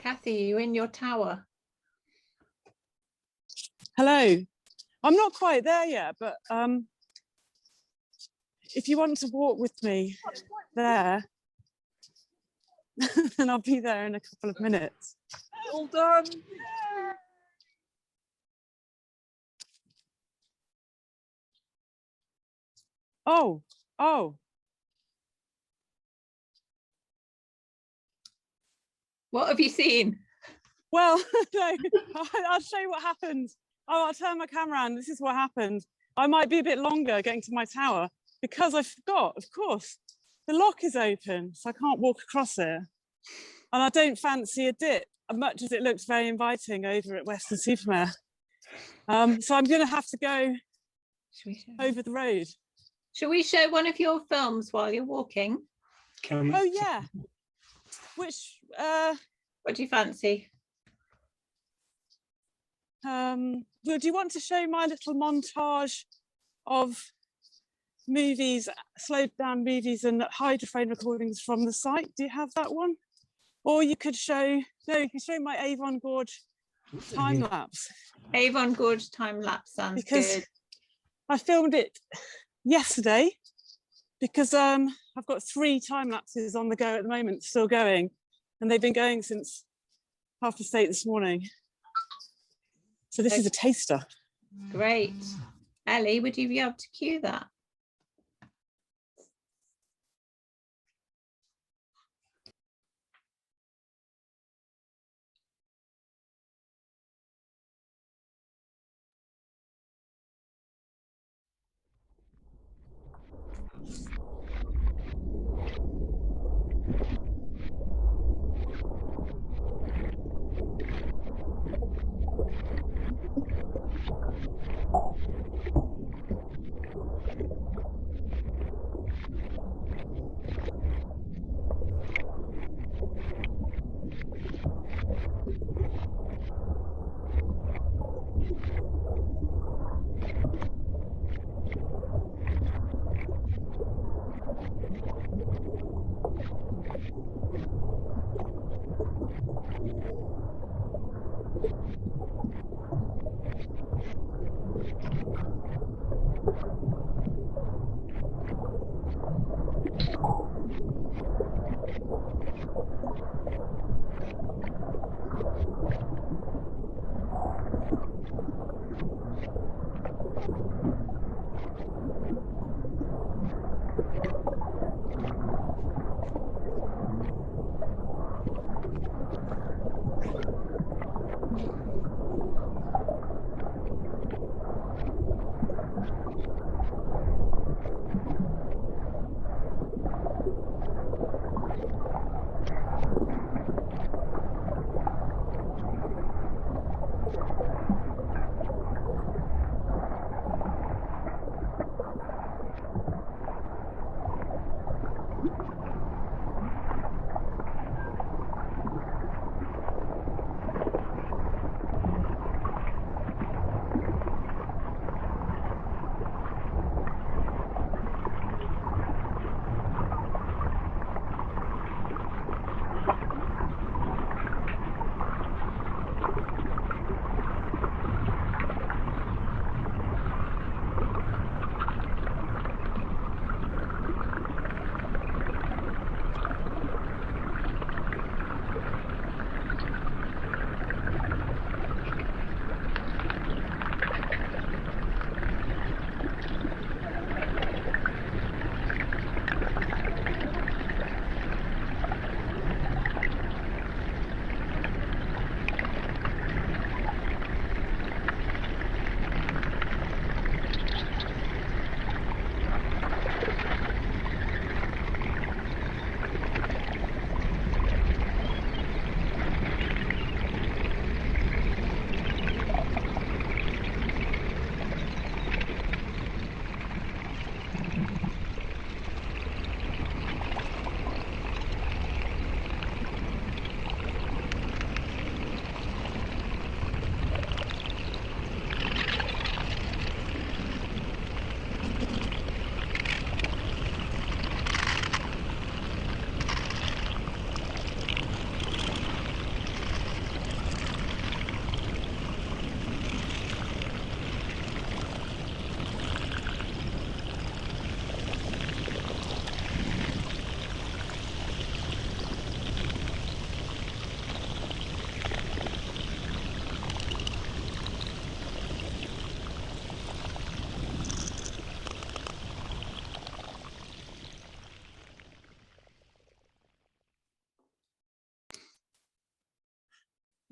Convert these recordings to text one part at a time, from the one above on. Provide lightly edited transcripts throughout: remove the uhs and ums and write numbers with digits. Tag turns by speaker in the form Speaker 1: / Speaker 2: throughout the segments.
Speaker 1: Kathy, are you in your tower?
Speaker 2: Hello. I'm not quite there yet, but if you want to walk with me there, then I'll be there in a couple of minutes.
Speaker 1: All done.
Speaker 2: Oh.
Speaker 1: What have you seen?
Speaker 2: Well, no, I'll show you what happened. Oh, I'll turn my camera on. This is what happened. I might be a bit longer getting to my tower because I forgot, of course, the lock is open, so I can't walk across it. And I don't fancy a dip, as much as it looks very inviting over at Weston-super-Mare. So I'm going to have to go over the road.
Speaker 1: Shall we show one of your films while you're walking?
Speaker 2: Oh, yeah. Which,
Speaker 1: what do you fancy?
Speaker 2: Do you want to show my little montage of movies, slowed down movies and hydrophone recordings from the site? Do you have that one? Or you could show, no, you can show my Avon Gorge time lapse.
Speaker 1: Avon Gorge time lapse sounds good.
Speaker 2: I filmed it yesterday because I've got 3 time lapses on the go at the moment, still going, and they've been going since 8:30 this morning. So this is a taster.
Speaker 1: Great. Ellie, would you be able to cue that?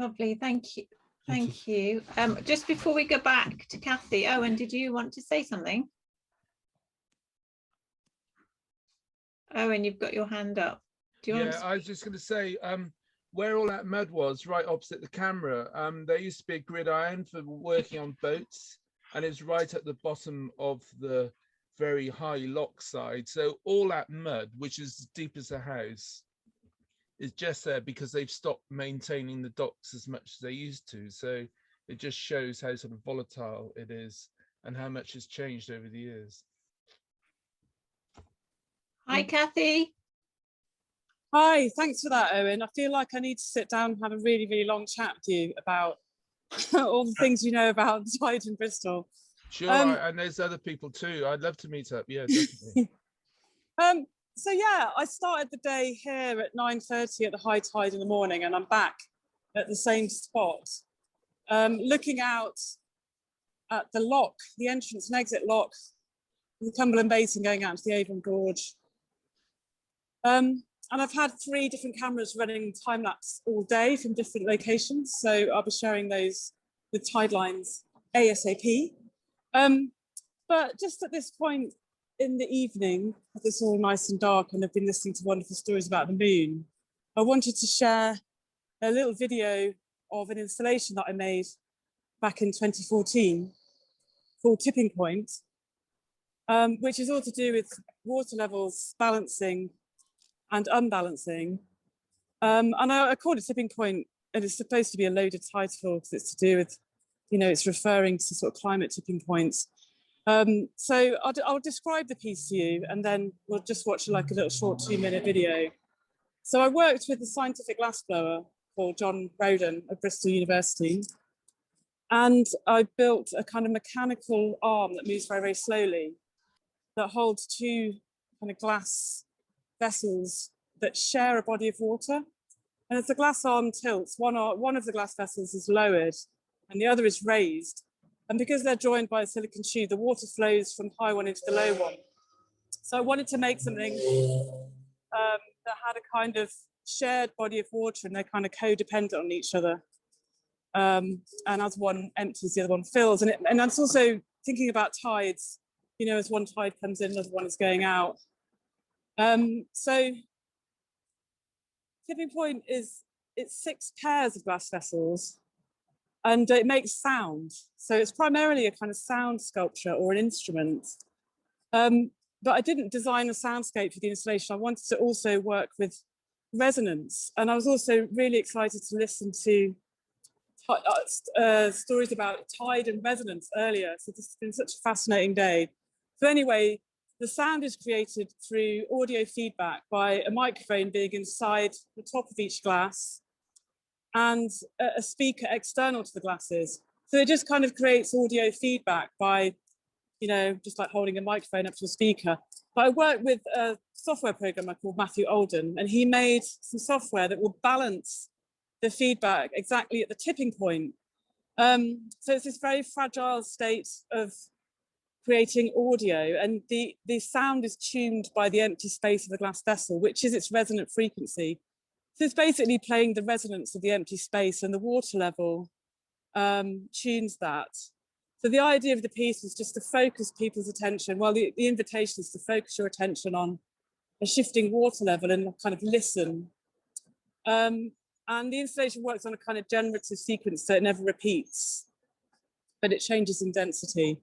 Speaker 1: Lovely, thank you. Thank you. Just before we go back to Kathy, Owen, did you want to say something? Owen, you've got your hand up. Do you want to...
Speaker 3: I was just going to say, where all that mud was, right opposite the camera, there used to be a gridiron for working on boats, and it's right at the bottom of the very high lock side. So all that mud, which is as deep as a house, is just there because they've stopped maintaining the docks as much as they used to. So it just shows how sort of volatile it is and how much has changed over the years.
Speaker 1: Hi, Kathy.
Speaker 2: Hi, thanks for that, Owen. I feel like I need to sit down and have a really, really long chat with you about all the things you know about the tide in Bristol.
Speaker 3: Sure, and there's other people too. I'd love to meet up. Yeah, definitely.
Speaker 2: So yeah, I started the day here at 9:30 at the high tide in the morning, and I'm back at the same spot, looking out at the lock, the entrance and exit lock, the Cumberland Basin going out to the Avon Gorge. And I've had 3 different cameras running time lapse all day from different locations, so I'll be sharing those with Tidelines ASAP. But just at this point in the evening, as it's all nice and dark and I've been listening to wonderful stories about the moon, I wanted to share a little video of an installation that I made back in 2014 called Tipping Point, which is all to do with water levels balancing and unbalancing. And I called it Tipping Point, and it's supposed to be a loaded title because it's to do with, it's referring to sort of climate tipping points. So I'll describe the piece to you, and then we'll just watch like a little short 2-minute video. So I worked with a scientific glassblower called John Roden of Bristol University, and I built a kind of mechanical arm that moves very, very slowly, that holds 2 kind of glass vessels that share a body of water. And as the glass arm tilts, one of the glass vessels is lowered and the other is raised. And because they're joined by a silicon tube, the water flows from high one into the low one. So I wanted to make something that had a kind of shared body of water, and they're kind of codependent on each other. And as one empties, the other one fills. And that's also thinking about tides, as one tide comes in, another one is going out. So Tipping Point it's 6 pairs of glass vessels, and it makes sound. So it's primarily a kind of sound sculpture or an instrument. But I didn't design a soundscape for the installation. I wanted to also work with resonance. And I was also really excited to listen to stories about tide and resonance earlier. So this has been such a fascinating day. So anyway, the sound is created through audio feedback by a microphone being inside the top of each glass and a speaker external to the glasses. So it just kind of creates audio feedback by, just like holding a microphone up to a speaker. But I worked with a software programmer called Matthew Alden, and he made some software that will balance the feedback exactly at the tipping point. So it's this very fragile state of creating audio, and the sound is tuned by the empty space of the glass vessel, which is its resonant frequency. So it's basically playing the resonance of the empty space, and the water level tunes that. So the idea of the piece was just to focus people's attention. Well, the invitation is to focus your attention on a shifting water level and kind of listen. And the installation works on a kind of generative sequence, so it never repeats, but it changes in density.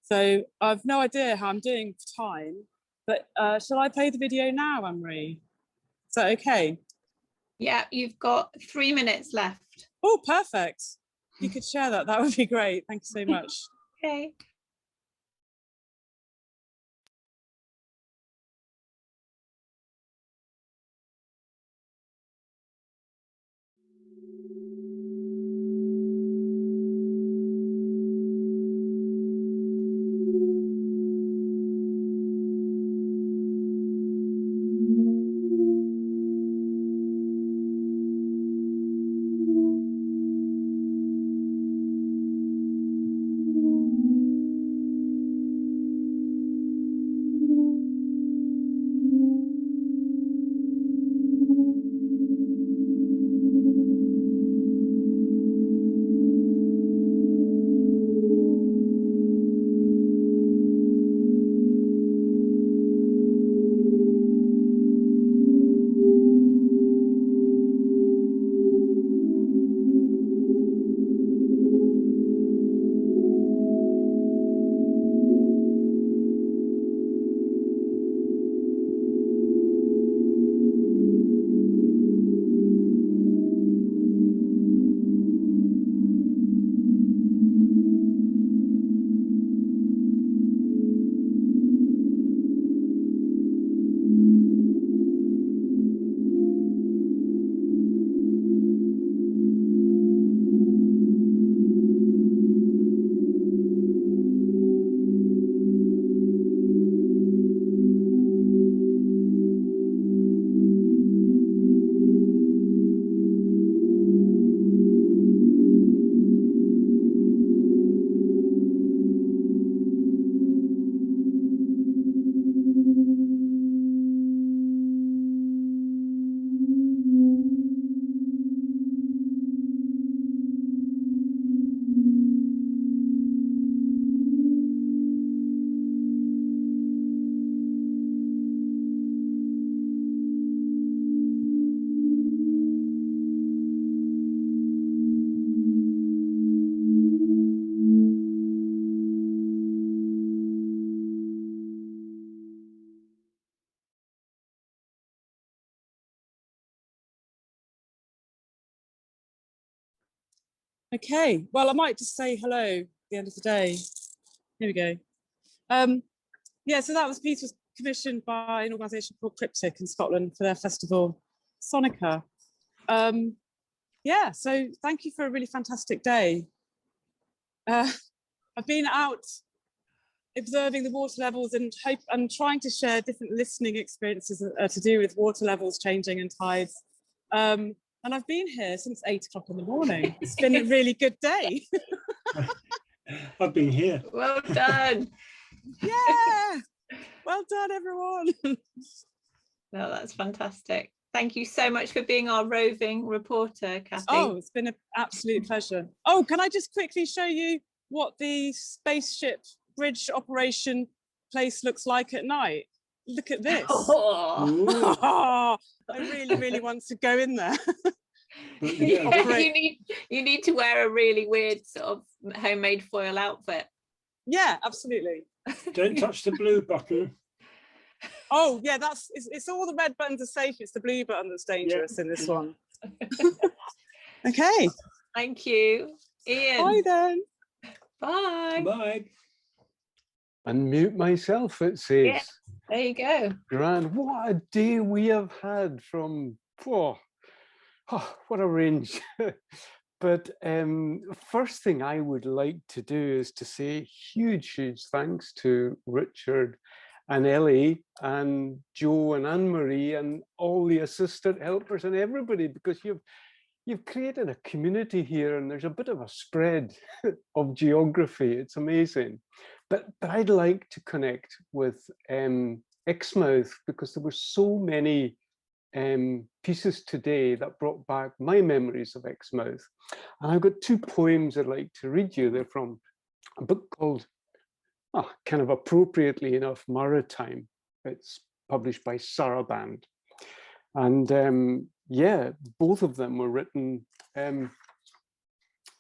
Speaker 2: So I've no idea how I'm doing for time, but shall I play the video now, Anne-Marie? Is that okay?
Speaker 1: Yeah, you've got 3 minutes left.
Speaker 2: Oh, perfect. If you could share that, that would be great. Thank you so much.
Speaker 1: Okay.
Speaker 2: Okay, well, I might just say hello at the end of the day. Here we go. Yeah, so that piece was commissioned by an organisation called Cryptic in Scotland for their festival, Sonica. Yeah, so thank you for a really fantastic day. I've been out observing the water levels and trying to share different listening experiences to do with water levels changing and tides. And I've been here since 8 o'clock in the morning. It's been a really good day.
Speaker 4: I've been here.
Speaker 1: Well done.
Speaker 2: Yeah, well done, everyone.
Speaker 1: No, that's fantastic. Thank you so much for being our roving reporter, Kathy.
Speaker 2: Oh, it's been an absolute pleasure. Oh, can I just quickly show you what the spaceship bridge operation place looks like at night? Look at this.
Speaker 1: Oh.
Speaker 2: I really, really want to go in there.
Speaker 1: Yeah, you need to wear a really weird sort of homemade foil outfit.
Speaker 2: Yeah, absolutely.
Speaker 4: Don't touch the blue button.
Speaker 2: Oh yeah, it's all the red buttons are safe. It's the blue button that's dangerous in this one. Okay.
Speaker 1: Thank you, Ian.
Speaker 2: Bye then.
Speaker 1: Bye.
Speaker 4: Bye.
Speaker 5: Unmute myself, it says.
Speaker 1: Yeah, there you go.
Speaker 5: Grand. What a day we have had from, oh, what a range. But first thing I would like to do is to say huge thanks to Richard and Ellie and Joe and Anne-Marie and all the assistant helpers and everybody, because you've created a community here and there's a bit of a spread of geography. It's amazing. But I'd like to connect with Exmouth because there were so many pieces today that brought back my memories of Exmouth. And I've got 2 poems I'd like to read you. They're from a book called, kind of appropriately enough, Maritime. It's published by Saraband. And yeah, both of them were written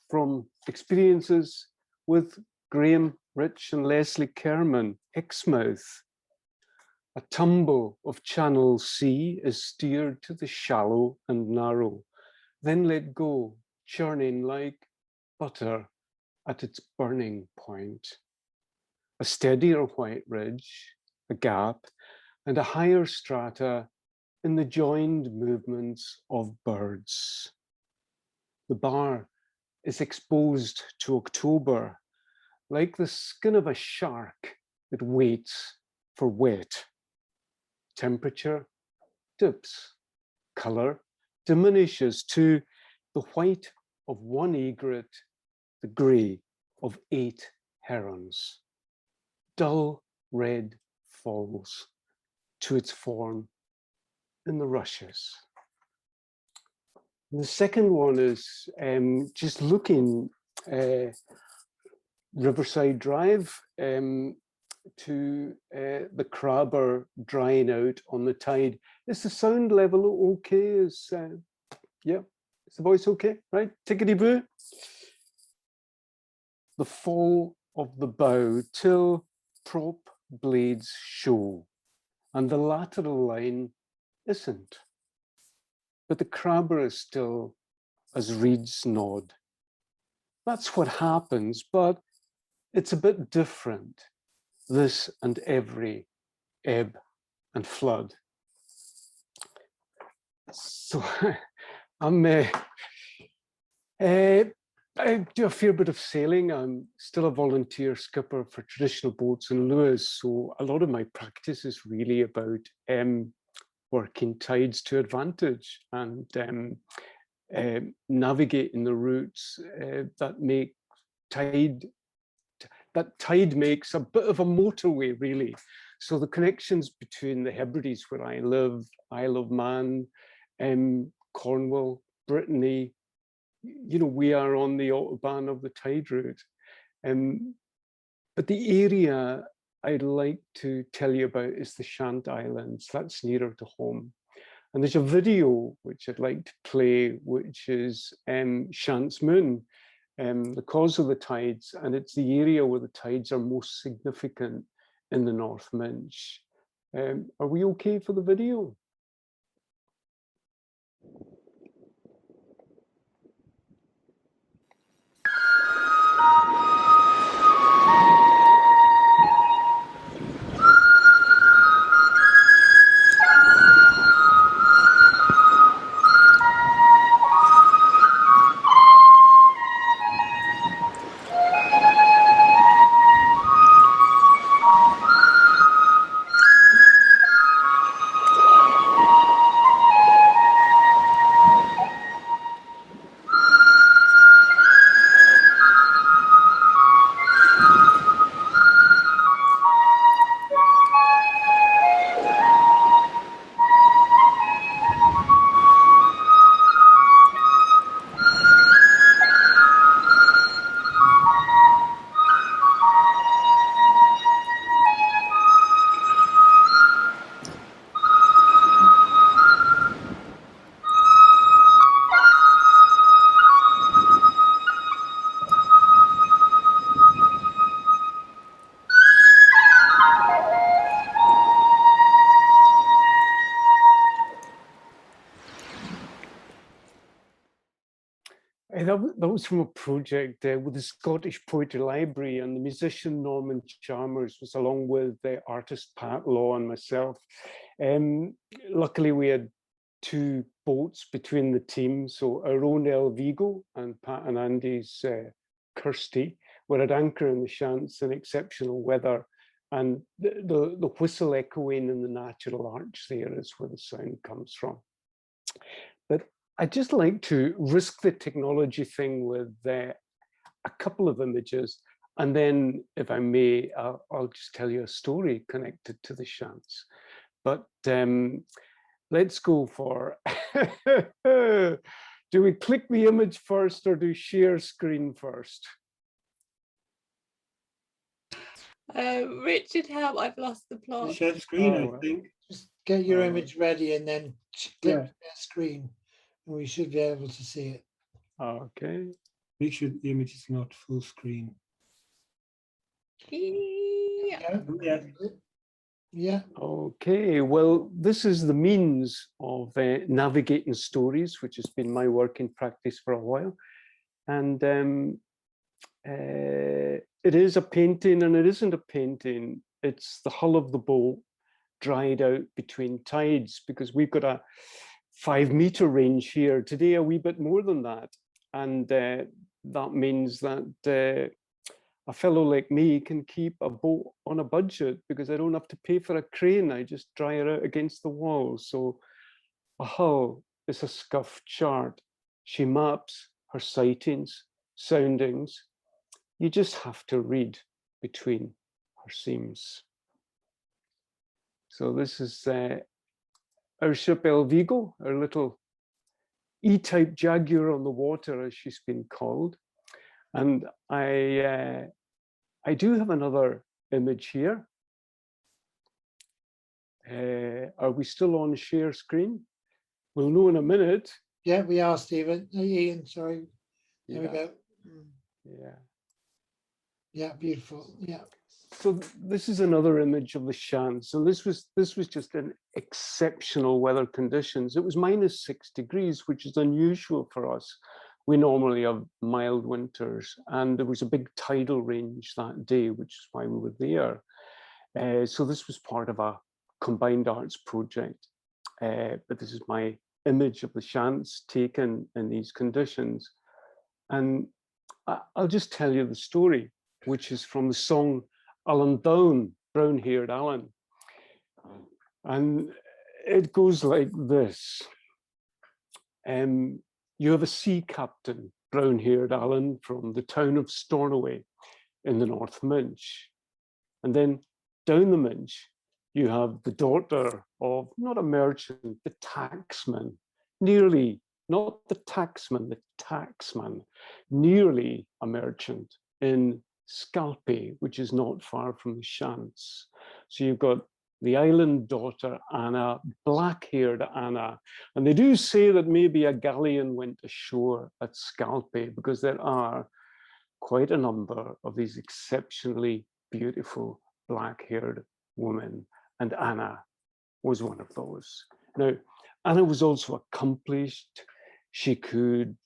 Speaker 5: from experiences with Graham Rich and Leslie Kerman. Exmouth. A tumble of Channel Sea is steered to the shallow and narrow, then let go, churning like butter at its burning point. A steadier white ridge, a gap, and a higher strata in the joined movements of birds. The bar is exposed to October, like the skin of a shark that waits for wet. Temperature dips, color diminishes to the white of 1 egret, the gray of 8 herons. Dull red falls to its form in the rushes. And the second one is just looking Riverside Drive to the crabber drying out on the tide. Is the sound level okay? Yeah, is the voice okay? Right, tickety-boo. The fall of the bow till prop blades show, and the lateral line isn't. But the crabber is still as reeds nod. That's what happens, but it's a bit different. This and every ebb and flood. So I do a fair bit of sailing. I'm still a volunteer skipper for traditional boats in Lewis. So a lot of my practice is really about working tides to advantage and navigating the routes that make tide makes a bit of a motorway, really. So the connections between the Hebrides, where I live, Isle of Man, Cornwall, Brittany, you know, we are on the autobahn of the tide route. But the area I'd like to tell you about is the Shant Islands. That's nearer to home. And there's a video which I'd like to play, which is Shant's Moon, the cause of the tides, and it's the area where the tides are most significant in the North Minch. Are we okay for the video? that was from a project with the Scottish Poetry Library, and the musician Norman Chalmers was along with the artist Pat Law and myself. Luckily, we had 2 boats between the teams, so our own El Vigo and Pat and Andy's Kirsty were at anchor in the Shants in exceptional weather, and the whistle echoing in the natural arch there is where the sound comes from. But I'd just like to risk the technology thing with a couple of images, and then, if I may, I'll just tell you a story connected to the Shants. But let's go for, do we click the image first or do share screen first?
Speaker 1: Richard, help, I've lost the plot.
Speaker 4: Share screen, I think.
Speaker 6: Just get your image ready and then click
Speaker 4: Yeah.
Speaker 6: share screen, and we should be able to see it.
Speaker 5: Okay.
Speaker 4: Make sure the image is not full screen.
Speaker 1: Yeah.
Speaker 4: Yeah.
Speaker 6: Yeah.
Speaker 5: Okay, well, this is the means of navigating stories, which has been my working practice for a while. And it is a painting, and it isn't a painting. It's the hull of the boat dried out between tides, because we've got a 5-meter range here. Today, a wee bit more than that. And that means that a fellow like me can keep a boat on a budget, because I don't have to pay for a crane. I just dry it out against the wall. So a hull is a scuffed chart. She maps her sightings, soundings. You just have to read between her seams. So this is our ship El Vigo, our little E-type Jaguar on the water, as she's been called. And I do have another image here. Are we still on share screen? We'll know in a minute.
Speaker 6: Yeah, we are, Stephen. Ian, sorry. There we
Speaker 5: Yeah.
Speaker 6: go.
Speaker 5: Yeah.
Speaker 6: Yeah, beautiful. Yeah.
Speaker 5: So this is another image of the Shants, and this was just in exceptional weather conditions. It was -6 degrees, which is unusual for us. We normally have mild winters, and there was a big tidal range that day, which is why we were there. So this was part of a combined arts project. But this is my image of the Shants taken in these conditions. And I'll just tell you the story, which is from the song Alan Down, Brown-Haired Alan. And it goes like this. You have a sea captain, brown-haired Alan, from the town of Stornoway in the North Minch. And then down the Minch, you have the daughter of, not a merchant, the tacksman, nearly, not the taxman, the taxman, nearly a merchant in Scalpay, which is not far from the Shants. So you've got the island daughter, Anna, black-haired Anna. And they do say that maybe a galleon went ashore at Scalpay, because there are quite a number of these exceptionally beautiful black-haired women. And Anna was one of those. Now, Anna was also accomplished. She could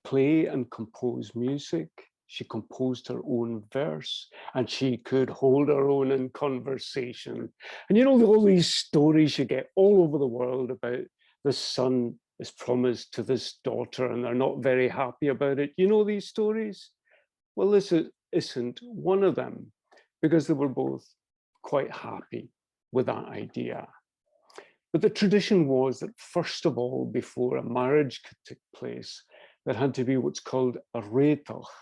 Speaker 5: play and compose music. She composed her own verse, and she could hold her own in conversation. And you know, all these stories you get all over the world about the son is promised to this daughter and they're not very happy about it. You know these stories? Well, this isn't one of them, because they were both quite happy with that idea. But the tradition was that, first of all, before a marriage could take place, there had to be what's called a réitleach.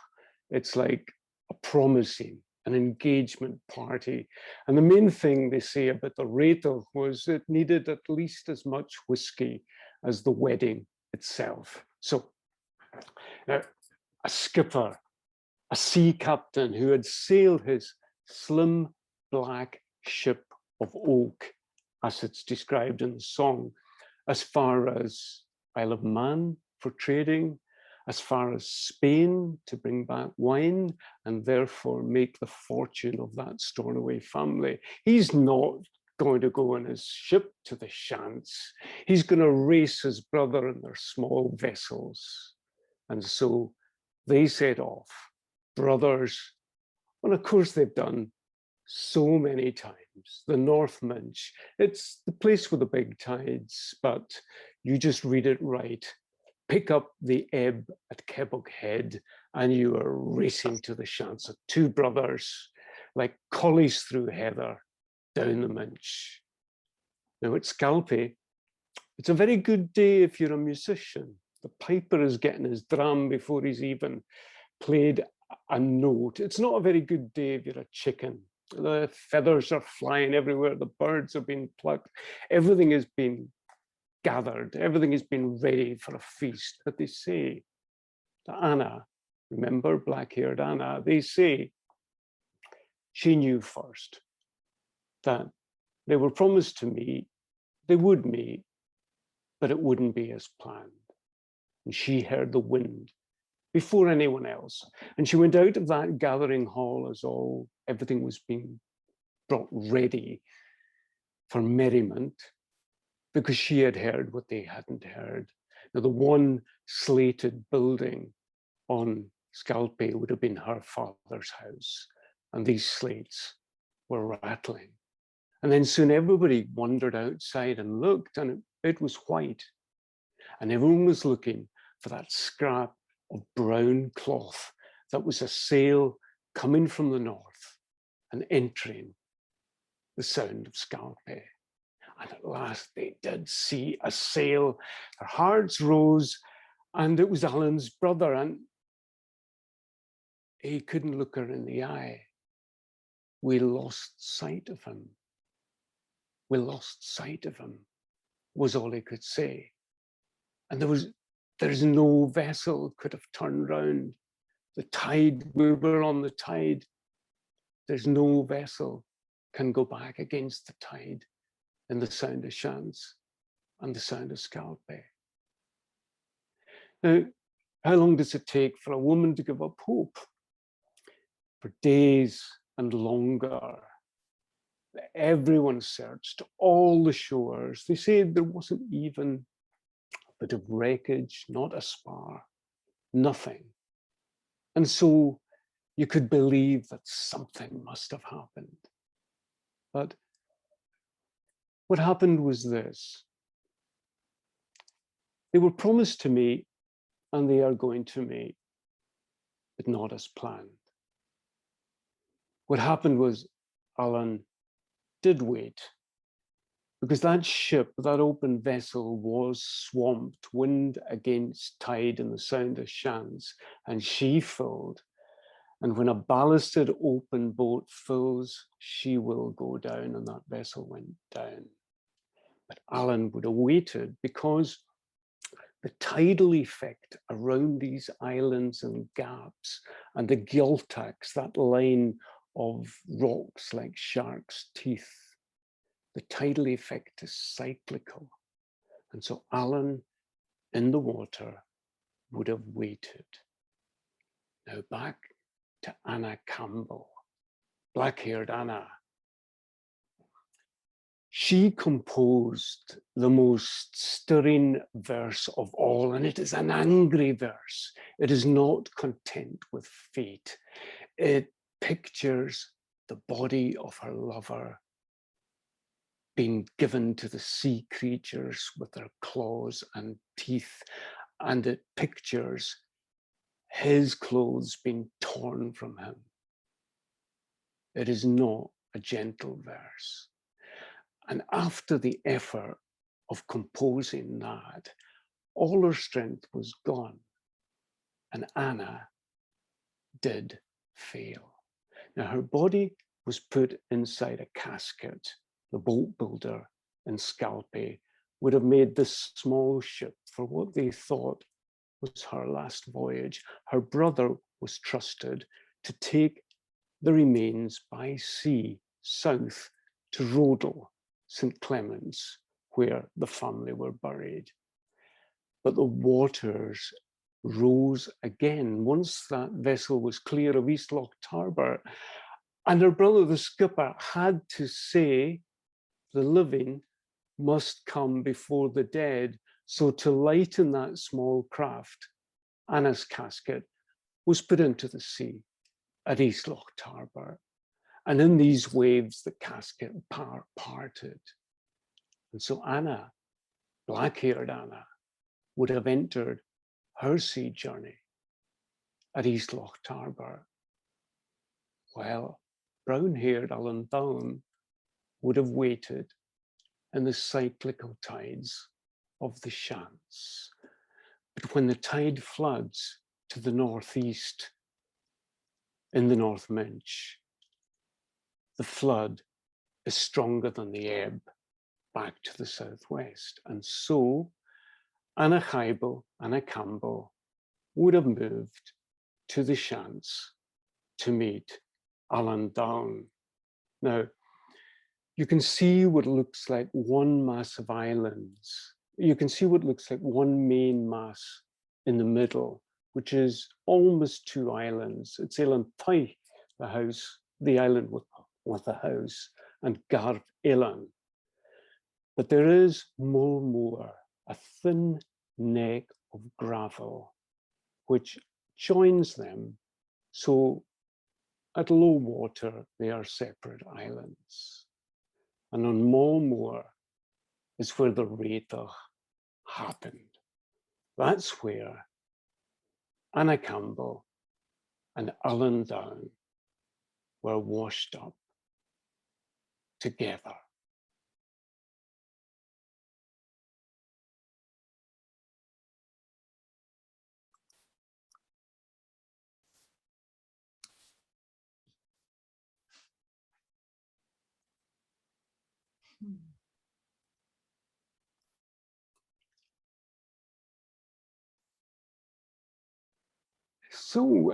Speaker 5: It's like a promising, an engagement party. And the main thing they say about the réitleach was it needed at least as much whiskey as the wedding itself. So now, a skipper, a sea captain who had sailed his slim black ship of oak, as it's described in the song, as far as Isle of Man for trading, as far as Spain to bring back wine and therefore make the fortune of that Stornoway family. He's not going to go on his ship to the Shants. He's going to race his brother in their small vessels. And so they set off, brothers, and of course they've done so many times. The North Minch, it's the place with the big tides, but you just read it right. Pick up the ebb at Kebbock Head and you are racing to the Shansa. Two brothers, like collies through heather, down the Minch. Now at Scalpay, it's a very good day if you're a musician. The piper is getting his drum before he's even played a note. It's not a very good day if you're a chicken. The feathers are flying everywhere. The birds have been plucked. Everything has been gathered. Everything has been ready for a feast. But they say to Anna, remember black-haired Anna, they say she knew first that they were promised to meet, they would meet, but it wouldn't be as planned. And she heard the wind before anyone else. And she went out of that gathering hall as everything was being brought ready for merriment, because she had heard what they hadn't heard. Now, the one slated building on Scalpay would have been her father's house, and these slates were rattling. And then soon everybody wandered outside and looked, and it was white. And everyone was looking for that scrap of brown cloth that was a sail coming from the north and entering the Sound of Scalpay. And at last they did see a sail. Their hearts rose, and it was Alan's brother, and he couldn't look her in the eye. We lost sight of him. We lost sight of him, was all he could say. And there's no vessel could have turned round. The tide, we were on the tide. There's no vessel can go back against the tide in the Sound of Shants and the Sound of Scalpay. Now, how long does it take for a woman to give up hope? For days and longer. Everyone searched all the shores. They said there wasn't even a bit of wreckage, not a spar, nothing. And so you could believe that something must have happened. But what happened was this. They were promised to meet, and they are going to meet, but not as planned. What happened was Alan did wait, because that ship, that open vessel, was swamped, wind against tide in the Sound of Shants, and she filled. And when a ballasted open boat fills, she will go down, and that vessel went down. But Alan would have waited, because the tidal effect around these islands and gaps, and the Giltax, that line of rocks like shark's teeth, the tidal effect is cyclical. And so Alan in the water would have waited. Now back to Anna Campbell, black-haired Anna. She composed the most stirring verse of all, and it is an angry verse. It is not content with fate. It pictures the body of her lover being given to the sea creatures with their claws and teeth, and it pictures his clothes being torn from him. It is not a gentle verse. And after the effort of composing that, all her strength was gone, and Anna did fail. Now, her body was put inside a casket. The boat builder in Scalpay would have made this small ship for what they thought was her last voyage. Her brother was trusted to take the remains by sea south to Rodel, St. Clements, where the family were buried. But the waters rose again once that vessel was clear of East Loch Harbour, and her brother, the skipper, had to say the living must come before the dead. So to lighten that small craft, Anna's casket was put into the sea at East Loch Tarbert. And in these waves, the casket parted. And so Anna, black-haired Anna, would have entered her sea journey at East Loch Tarbert, while brown-haired Alan Down would have waited in the cyclical tides of the Shants. But when the tide floods to the northeast in the North Minch, the flood is stronger than the ebb back to the southwest. And so Anna Chaibel, Anna Campbell would have moved to the Shants to meet Alan Down. Now, you can see what looks like one mass of islands. You can see what looks like one main mass in the middle, which is almost two islands. It's Elan Tai, the house, the island with the house, and Garth Elan. But there is more, a thin neck of gravel, which joins them. So at low water, they are separate islands. And on Mulmore is where the Raetach happened. That's where Anna Campbell and Alan Down were washed up together. So,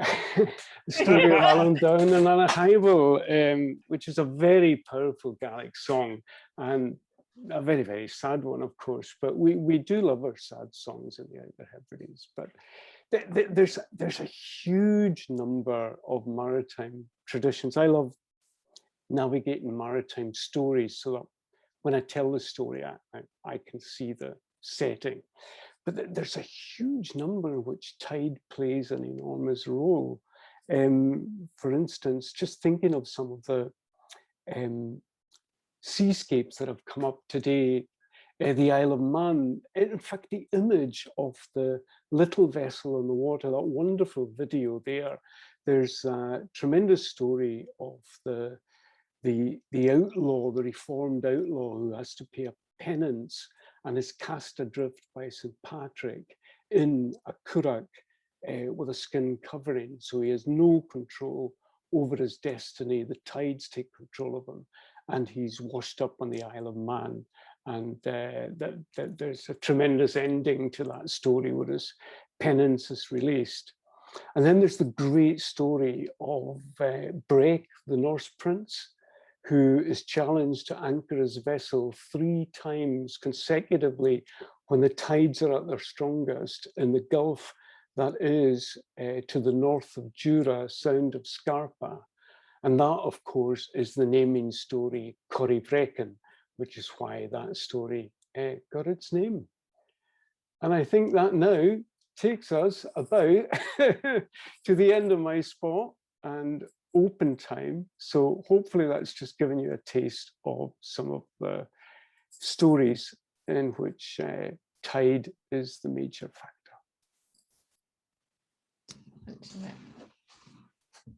Speaker 5: the story of Alan Down and Anna Chaibel, which is a very powerful Gaelic song and a very, very sad one, of course, but we do love our sad songs in the Outer Hebrides. But there's a huge number of maritime traditions. I love navigating maritime stories so that when I tell the story, I can see the setting. But there's a huge number in which tide plays an enormous role. For instance, just thinking of some of the seascapes that have come up today, the Isle of Man, in fact, the image of the little vessel in the water, that wonderful video there, there's a tremendous story of the outlaw, the reformed outlaw who has to pay a penance and is cast adrift by St. Patrick in a curragh with a skin covering. So he has no control over his destiny. The tides take control of him and he's washed up on the Isle of Man. And there's a tremendous ending to that story where his penance is released. And then there's the great story of Breck, the Norse prince, who is challenged to anchor his vessel 3 times consecutively when the tides are at their strongest in the Gulf that is to the north of Jura, Sound of Scarpa. And that, of course, is the naming story Corryvreckan, which is why that story got its name. And I think that now takes us about to the end of my spot and open time. So hopefully that's just given you a taste of some of the stories in which tide is the major factor.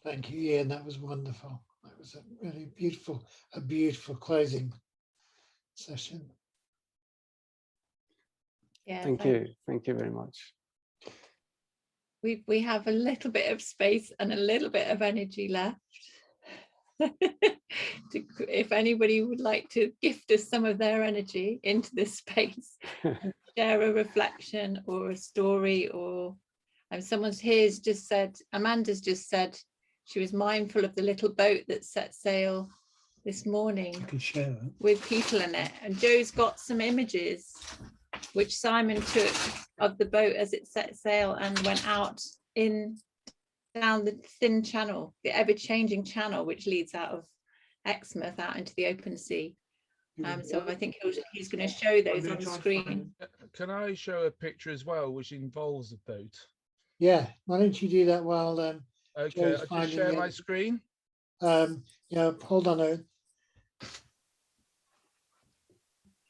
Speaker 6: Thank you, Ian. That was wonderful. That was a really beautiful closing session.
Speaker 1: Yeah,
Speaker 5: Thank you very much.
Speaker 1: We have a little bit of space and a little bit of energy left. If anybody would like to gift us some of their energy into this space, share a reflection or a story, or someone's here's just said, Amanda's just said she was mindful of the little boat that set sail this morning.
Speaker 4: I can share that.
Speaker 1: With people in it, and Joe's got some images which Simon took of the boat as it set sail and went out down the thin channel, the ever-changing channel which leads out of Exmouth out into the open sea. So I think he's going to show those on the screen.
Speaker 3: Can I show a picture as well which involves a boat?
Speaker 6: Yeah, why don't you do that while
Speaker 3: Okay,
Speaker 6: Joe's
Speaker 3: I'll just
Speaker 6: finding
Speaker 3: share
Speaker 6: it.
Speaker 3: my screen.
Speaker 6: Yeah, hold on.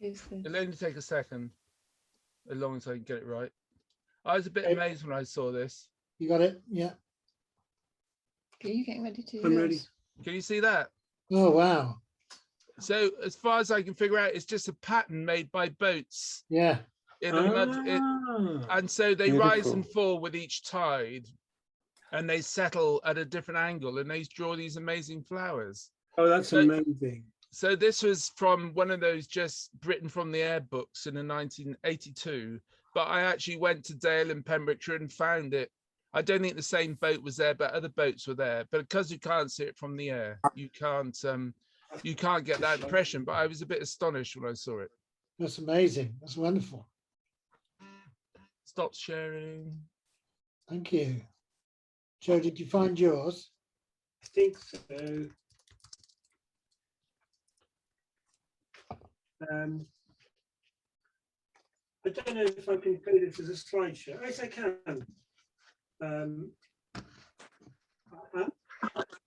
Speaker 1: Who's this?
Speaker 3: It'll only take a second, as long as I can get it right. I was a bit
Speaker 6: Okay.
Speaker 3: amazed when I saw this.
Speaker 6: You got it? Yeah.
Speaker 1: Are you getting ready to do
Speaker 4: I'm ready.
Speaker 1: yours?
Speaker 3: Can you see that?
Speaker 6: Oh, wow.
Speaker 3: So as far as I can figure out, it's just a pattern made by boats
Speaker 6: Yeah.
Speaker 3: in a mud.
Speaker 4: Ah,
Speaker 3: And so they rise and
Speaker 5: Beautiful.
Speaker 3: fall with each tide, and they settle at a different angle, and they draw these amazing flowers.
Speaker 4: oh, that's
Speaker 3: So-
Speaker 4: amazing.
Speaker 3: So this was from one of those just written from the air books in 1982, but I actually went to Dale in Pembrokeshire and found it. I don't think the same boat was there, but other boats were there. But because you can't see it from the air, you can't get that impression. But I was a bit astonished when I saw it.
Speaker 6: That's amazing. That's wonderful.
Speaker 3: Stop sharing.
Speaker 6: Thank you. Joe, did you find yours?
Speaker 4: I think so. I don't know if I can put this as a slideshow. Yes, I can.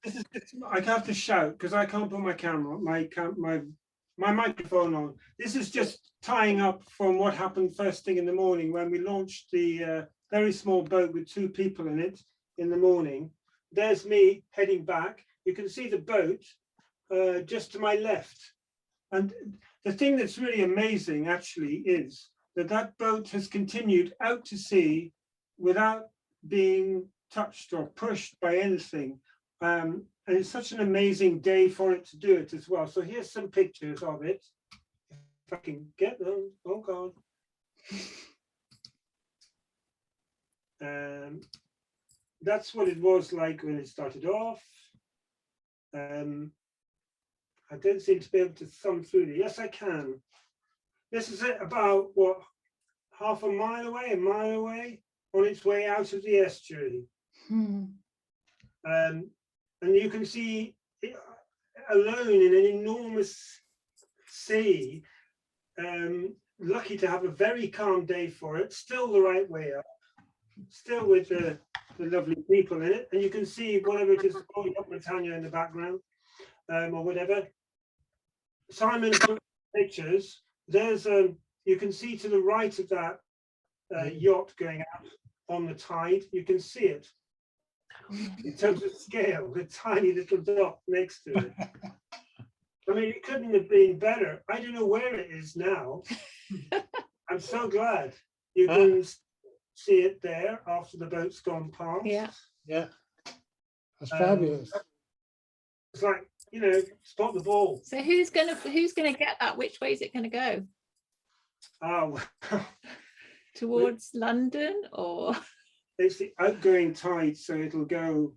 Speaker 4: This is just, I have to shout because I can't put my camera, my microphone on. This is just tying up from what happened first thing in the morning when we launched the very small boat with 2 people in it in the morning. There's me heading back. You can see the boat just to my left. And the thing that's really amazing actually is that that boat has continued out to sea without being touched or pushed by anything. And it's such an amazing day for it to do it as well. So here's some pictures of it. If I can get them. Oh God. That's what it was like when it started off. I don't seem to be able to thumb through it. Yes, I can. This is it about what, half a mile away, on its way out of the estuary. And you can see it alone in an enormous sea. Lucky to have a very calm day for it, still the right way up, still with the lovely people in it. And you can see whatever it is, oh, up Britannia in the background, or whatever. Simon took pictures. There's you can see to the right of that yacht going out on the tide. You can see it in terms of scale, the tiny little dot next to it. I mean, it couldn't have been better. I don't know where it is now. I'm so glad you can see it there after the boat's gone past.
Speaker 1: Yeah.
Speaker 6: Yeah. That's fabulous.
Speaker 4: It's like, you know, spot the ball.
Speaker 1: So who's gonna get that? Which way is it gonna go?
Speaker 4: Oh,
Speaker 1: Towards London or?
Speaker 4: it's the outgoing tide, so it'll go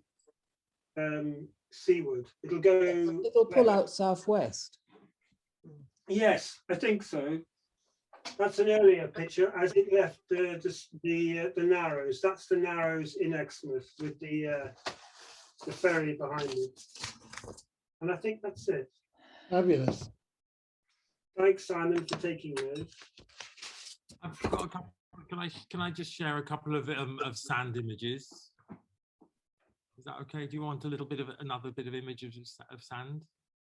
Speaker 4: seaward. It'll go.
Speaker 7: It'll pull out southwest.
Speaker 4: Yes, I think so. That's an earlier picture as it left the Narrows. That's the Narrows in Exmouth with the ferry behind it. And I think that's it.
Speaker 6: Fabulous.
Speaker 4: Thanks, Simon, for taking those.
Speaker 8: I've got a couple. Can I just share a couple of sand images? Is that okay? Do you want a little bit of another bit of image of sand?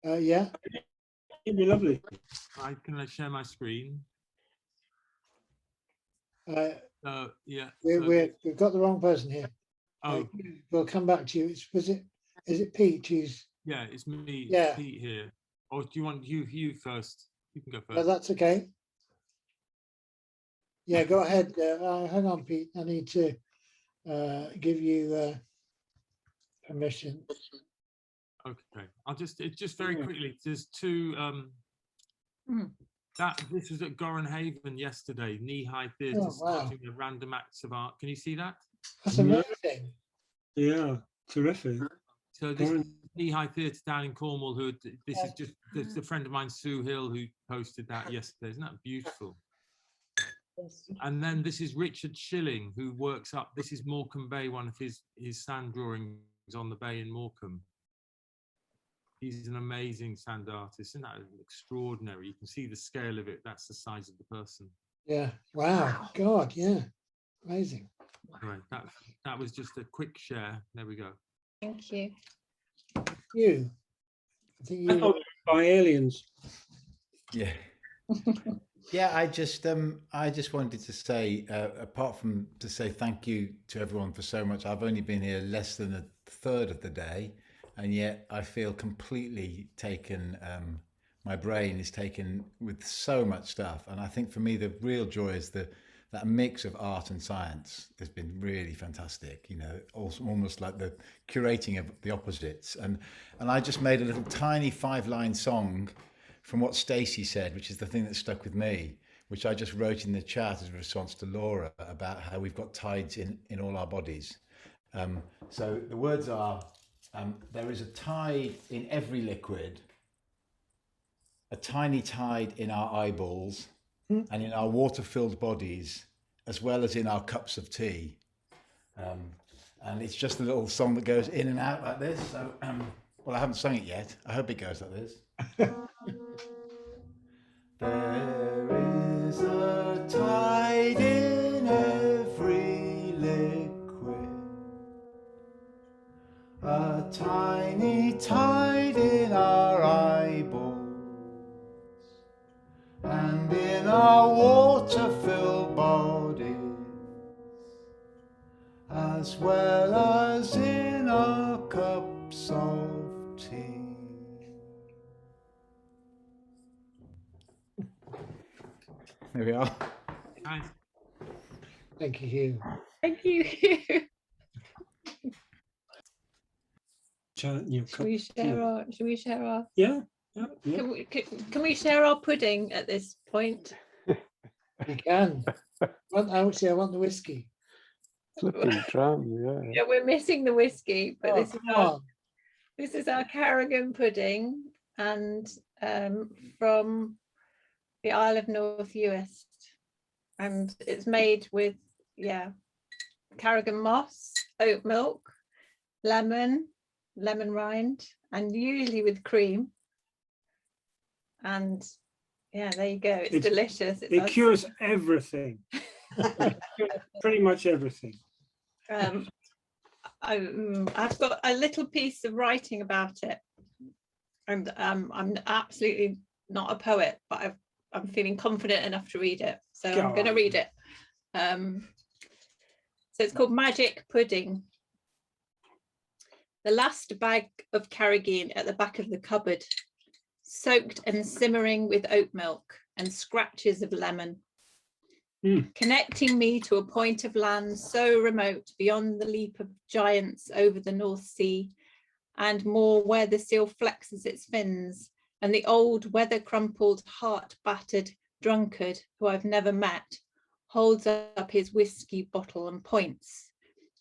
Speaker 6: Yeah.
Speaker 4: It'd be lovely.
Speaker 8: Can I share my screen?
Speaker 6: Yeah.
Speaker 8: Yeah.
Speaker 6: We've got the wrong person here.
Speaker 8: Oh,
Speaker 6: We'll come back to you. Is it Pete who's?
Speaker 8: yeah, it's me,
Speaker 6: Yeah.
Speaker 8: Pete here. Or do you want you first? You can go first.
Speaker 6: No, that's okay. Yeah, go ahead. Hang on, Pete. I need to give you permission.
Speaker 8: Okay, it's just very quickly. There's two. This was at Gorenhaven yesterday. Knee-high theatre
Speaker 6: Oh, wow.
Speaker 8: starting the random acts of art. Can you see that?
Speaker 6: That's amazing.
Speaker 4: Yeah, terrific.
Speaker 8: So this is Knee-high theatre down in Cornwall. This is a friend of mine, Sue Hill, who posted that yesterday. Isn't that beautiful?
Speaker 7: Yes.
Speaker 8: And then this is Richard Schilling, who works up. This is Morecambe Bay, one of his sand drawings on the bay in Morecambe. He's an amazing sand artist. Isn't that extraordinary? You can see the scale of it. That's the size of the person.
Speaker 6: Yeah. Wow. God. Yeah. Amazing.
Speaker 8: Anyway, that was just a quick share. There we go.
Speaker 1: Thank you.
Speaker 6: You. I think
Speaker 4: I
Speaker 6: you.
Speaker 4: thought they were by aliens.
Speaker 9: Yeah. Yeah, I just wanted to say, apart from to say thank you to everyone for so much. I've only been here less than a third of the day, and yet I feel completely taken. My brain is taken with so much stuff, and I think for me the real joy is that mix of art and science has been really fantastic. You know, also almost like the curating of the opposites. And I just made a little tiny 5-line song from what Stacey said, which is the thing that stuck with me, which I just wrote in the chat as a response to Laura about how we've got tides in all our bodies. So the words are, there is a tide in every liquid, a tiny tide in our eyeballs and in our water-filled bodies, as well as in our cups of tea. And it's just a little song that goes in and out like this. So, well, I haven't sung it yet. I hope it goes like this. There is a tide in every liquid, a tiny tide in our eyeballs, and in our water-filled bodies, as well as in our cups of tea. There we are.
Speaker 8: Nice.
Speaker 6: Thank you, Hugh.
Speaker 1: Thank you.
Speaker 4: Should
Speaker 1: we share our
Speaker 4: Yeah.
Speaker 1: can we share our pudding at this point?
Speaker 6: We can. Actually, I want the whiskey.
Speaker 5: Flipping tram, yeah.
Speaker 1: Yeah, we're missing the whiskey, but
Speaker 6: Oh,
Speaker 1: this is
Speaker 6: come on.
Speaker 1: this is our Carrigan pudding, and from the Isle of North Uist, and it's made with Carrigan moss, oat milk, lemon rind, and usually with cream. And yeah, there you go. It's delicious.
Speaker 4: It cures everything. Pretty much everything.
Speaker 1: I've got a little piece of writing about it, and I'm absolutely not a poet, but I'm feeling confident enough to read it, so I'm going to read it. So it's called Magic Pudding. The last bag of carrageen at the back of the cupboard, soaked and simmering with oat milk and scratches of lemon, connecting me to a point of land so remote beyond the leap of giants over the North Sea, and more where the seal flexes its fins, and the old weather-crumpled, heart-battered drunkard who I've never met holds up his whiskey bottle and points,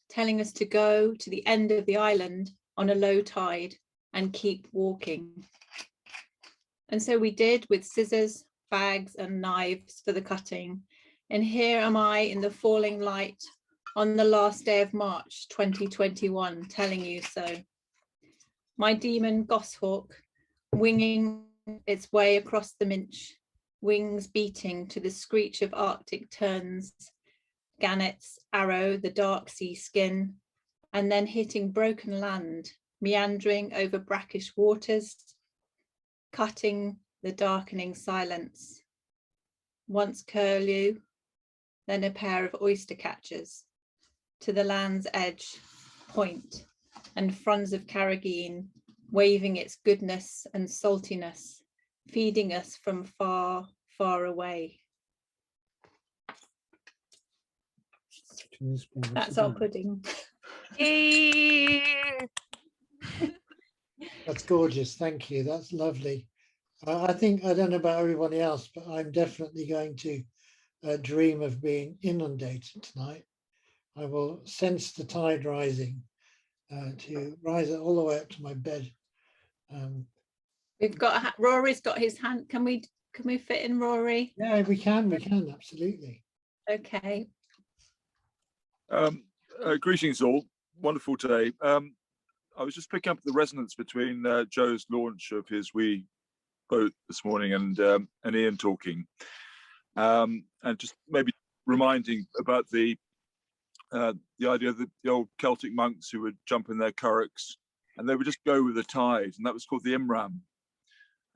Speaker 1: telling us to go to the end of the island on a low tide and keep walking. And so we did, with scissors, bags and knives for the cutting. And here am I in the falling light on the last day of March 2021, telling you so. My demon goshawk winging its way across the Minch, wings beating to the screech of Arctic terns, gannets arrow the dark sea skin, and then hitting broken land, meandering over brackish waters, cutting the darkening silence. Once curlew, then a pair of oyster catchers, to the land's edge, point, and fronds of carrageen, waving its goodness and saltiness, feeding us from far, far away. That's our pudding.
Speaker 6: That's gorgeous. Thank you. That's lovely. I think, I don't know about everybody else, but I'm definitely going to dream of being inundated tonight. I will sense the tide rising to rise it all the way up to my bed.
Speaker 1: We've got Rory's got his hand. Can we fit in Rory?
Speaker 6: Yeah, we can, absolutely.
Speaker 1: Okay.
Speaker 10: Greetings all, wonderful day. I was just picking up the resonance between Joe's launch of his wee boat this morning and Ian talking, and just maybe reminding about the the idea that the old Celtic monks who would jump in their currachs and they would just go with the tide, and that was called the imram.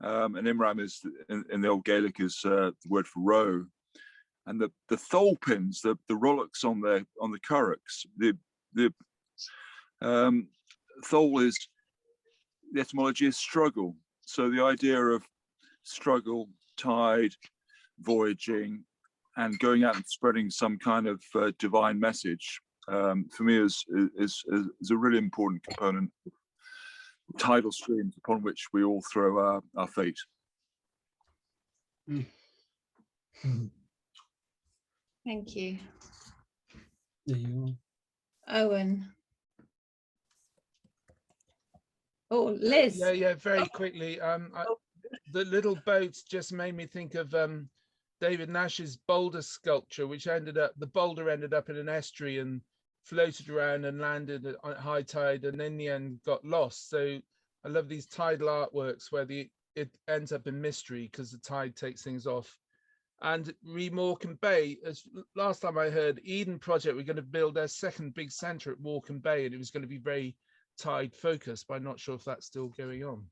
Speaker 10: And imram is in the old Gaelic is the word for row. And the thole pins, the rowlocks on the currachs, the thole is, the etymology is struggle. So the idea of struggle, tide, voyaging, and going out and spreading some kind of divine message, for me is a really important component of tidal streams upon which we all throw our fate.
Speaker 1: Thank you.
Speaker 7: There you
Speaker 1: Owen. Oh, Liz.
Speaker 3: Yeah, very quickly. The little boats just made me think of David Nash's boulder sculpture, which the boulder ended up in an estuary and floated around and landed at high tide, and in the end got lost. So I love these tidal artworks where it ends up in mystery because the tide takes things off. And Morecambe Bay, as last time I heard, Eden Project, we're going to build their second big centre at Morecambe Bay, and it was going to be very tide focused, but I'm not sure if that's still going on.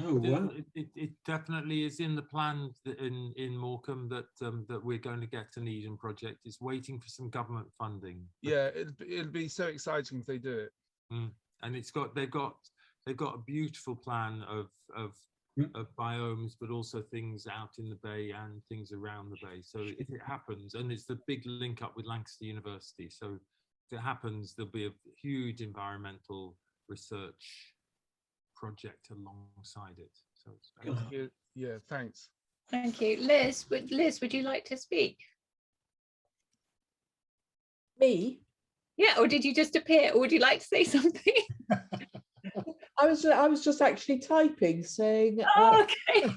Speaker 7: Oh, wow.
Speaker 8: It definitely is in the plan in Morecambe that we're going to get an Eden Project. It's waiting for some government funding.
Speaker 3: Yeah, it'll be so exciting if they do it.
Speaker 8: And they've got a beautiful plan of biomes, but also things out in the bay and things around the bay. So if it happens, and it's the big link up with Lancaster University, so if it happens, there'll be a huge environmental research project alongside it. So it's
Speaker 3: yeah, thanks.
Speaker 1: Thank you. Liz, would you like to speak?
Speaker 7: Me?
Speaker 1: Yeah, or did you just appear, or would you like to say something?
Speaker 7: I was just actually typing, saying,
Speaker 1: Oh, okay.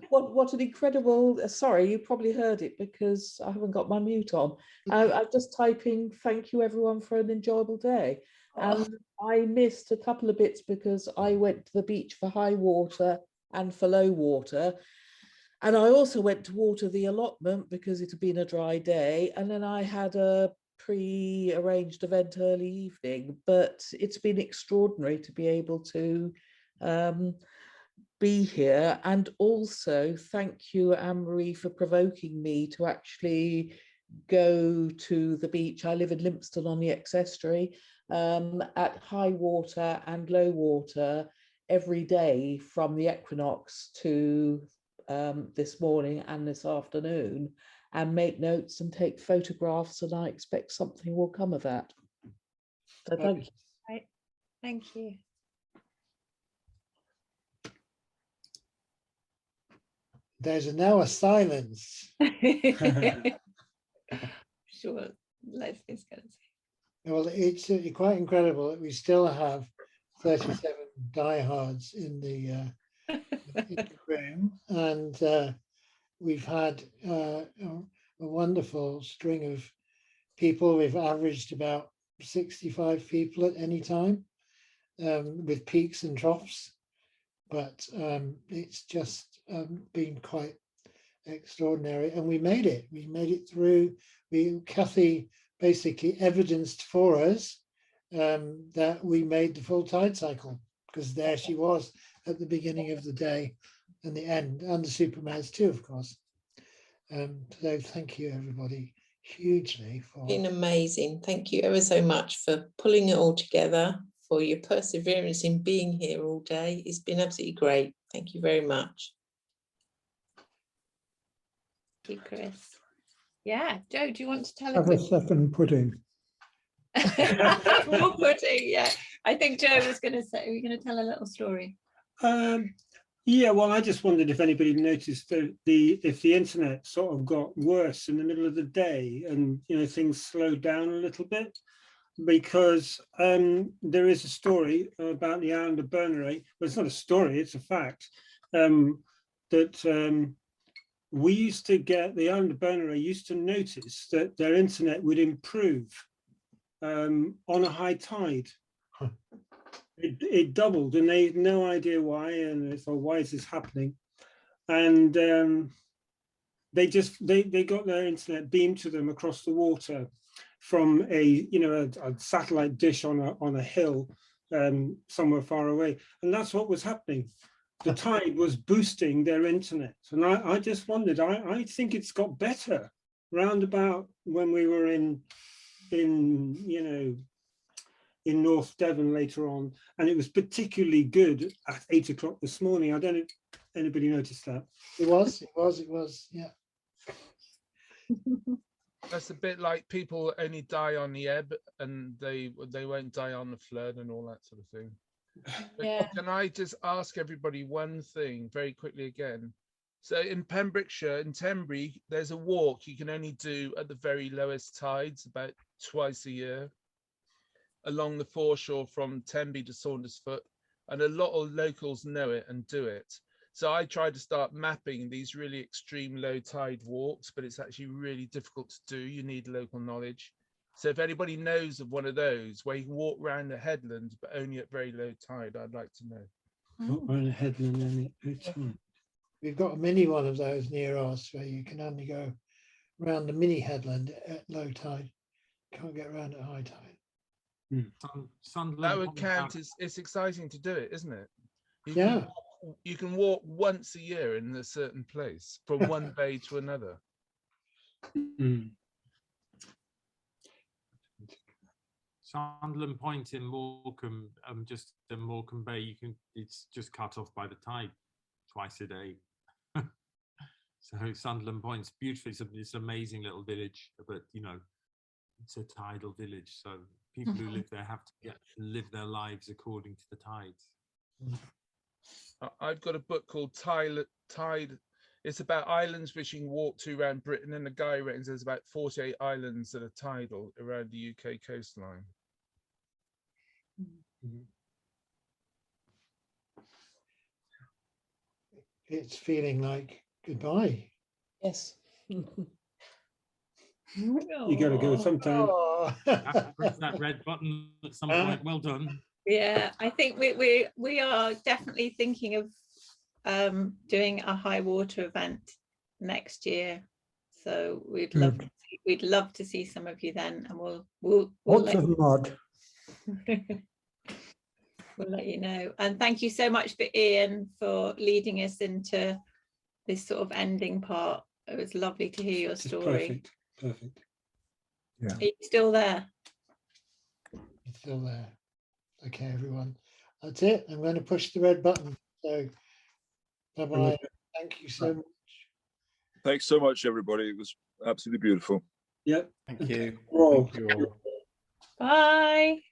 Speaker 7: what an incredible, sorry, you probably heard it because I haven't got my mute on. I'm just typing, thank you everyone for an enjoyable day. I missed a couple of bits because I went to the beach for high water and for low water. And I also went to water the allotment because it had been a dry day. And then I had a pre-arranged event early evening, but it's been extraordinary to be able to be here. And also thank you, Anne-Marie, for provoking me to actually go to the beach. I live in Limpston on the estuary, at high water and low water every day from the equinox to this morning and this afternoon, and make notes and take photographs, and I expect something will come of that. So thank you.
Speaker 1: Right. Thank you.
Speaker 6: There's now a silence.
Speaker 1: Sure, Leslie's going to say.
Speaker 6: Well, it's quite incredible that we still have 37 diehards in the room, and we've had a wonderful string of people. We've averaged about 65 people at any time, with peaks and troughs, but it's just been quite extraordinary, and we made it through. Kathy basically evidenced for us that we made the full tide cycle, because there she was at the beginning of the day and the end, and the Supermans too, of course. So thank you everybody hugely for
Speaker 11: been amazing. Thank you ever so much for pulling it all together, for your perseverance in being here all day. It's been absolutely great. Thank you very much.
Speaker 1: Thank you, Chris. Yeah, Joe, do you want to tell
Speaker 12: Have a second pudding.
Speaker 1: More pudding, yeah. I think Joe was going to say, we're going to tell a little story.
Speaker 4: Yeah, well, I just wondered if anybody noticed that if the internet sort of got worse in the middle of the day, and things slowed down a little bit, because there is a story about the island of Berneray. Well, it's not a story; it's a fact that we used to get. The island of Berneray used to notice that their internet would improve on a high tide. It doubled, and they had no idea why, and they thought, why is this happening? And they got their internet beamed to them across the water, from a satellite dish on a hill somewhere far away, and that's what was happening. The tide was boosting their internet, and I just wondered. I think it's got better round about when we were in North Devon later on, and it was particularly good at 8 o'clock this morning. I don't know if anybody noticed that.
Speaker 6: It was, yeah.
Speaker 3: That's a bit like people only die on the ebb and they won't die on the flood and all that sort of thing. But
Speaker 1: Yeah.
Speaker 3: can I just ask everybody one thing very quickly again? So in Pembrokeshire, in Tenbury, there's a walk you can only do at the very lowest tides, about twice a year, along the foreshore from Tenby to Saundersfoot, and a lot of locals know it and do it. So I tried to start mapping these really extreme low tide walks, but it's actually really difficult to do. You need local knowledge. So if anybody knows of one of those where you can walk around the headland, but only at very low tide, I'd like to know.
Speaker 4: Walk around the headland and
Speaker 6: We've got a mini one of those near us where you can only go around the mini headland at low tide. Can't get around at high tide.
Speaker 3: That would count. It's exciting to do it, isn't it? You can walk once a year in a certain place from one bay to another.
Speaker 8: Sunderland Point in Morecambe, just in Morecambe Bay, it's just cut off by the tide twice a day. So Sunderland Point's beautiful. It's an amazing little village, but it's a tidal village. So people who live there have to live their lives according to the tides.
Speaker 3: I've got a book called Tide. It's about islands which you can walk to around Britain, and the guy reckons there's about 48 islands that are tidal around the UK coastline.
Speaker 6: It's feeling like goodbye.
Speaker 7: Yes.
Speaker 4: You got to go sometime.
Speaker 8: Press that red button at some point. Well done.
Speaker 1: Yeah, I think we are definitely thinking of doing a high water event next year. So we'd love to see some of you then, and we'll
Speaker 12: Lots of mud.
Speaker 1: We'll let you know. And thank you so much for Ian for leading us into this sort of ending part. It was lovely to hear your story.
Speaker 4: Perfect.
Speaker 12: Yeah.
Speaker 1: Are you still there?
Speaker 6: It's still there. Okay, everyone. That's it. I'm going to push the red button. So bye-bye. Thank you so much.
Speaker 10: Thanks so much, everybody. It was absolutely beautiful.
Speaker 4: Yep.
Speaker 9: Thank you.
Speaker 4: Whoa.
Speaker 9: Thank you all.
Speaker 1: Bye.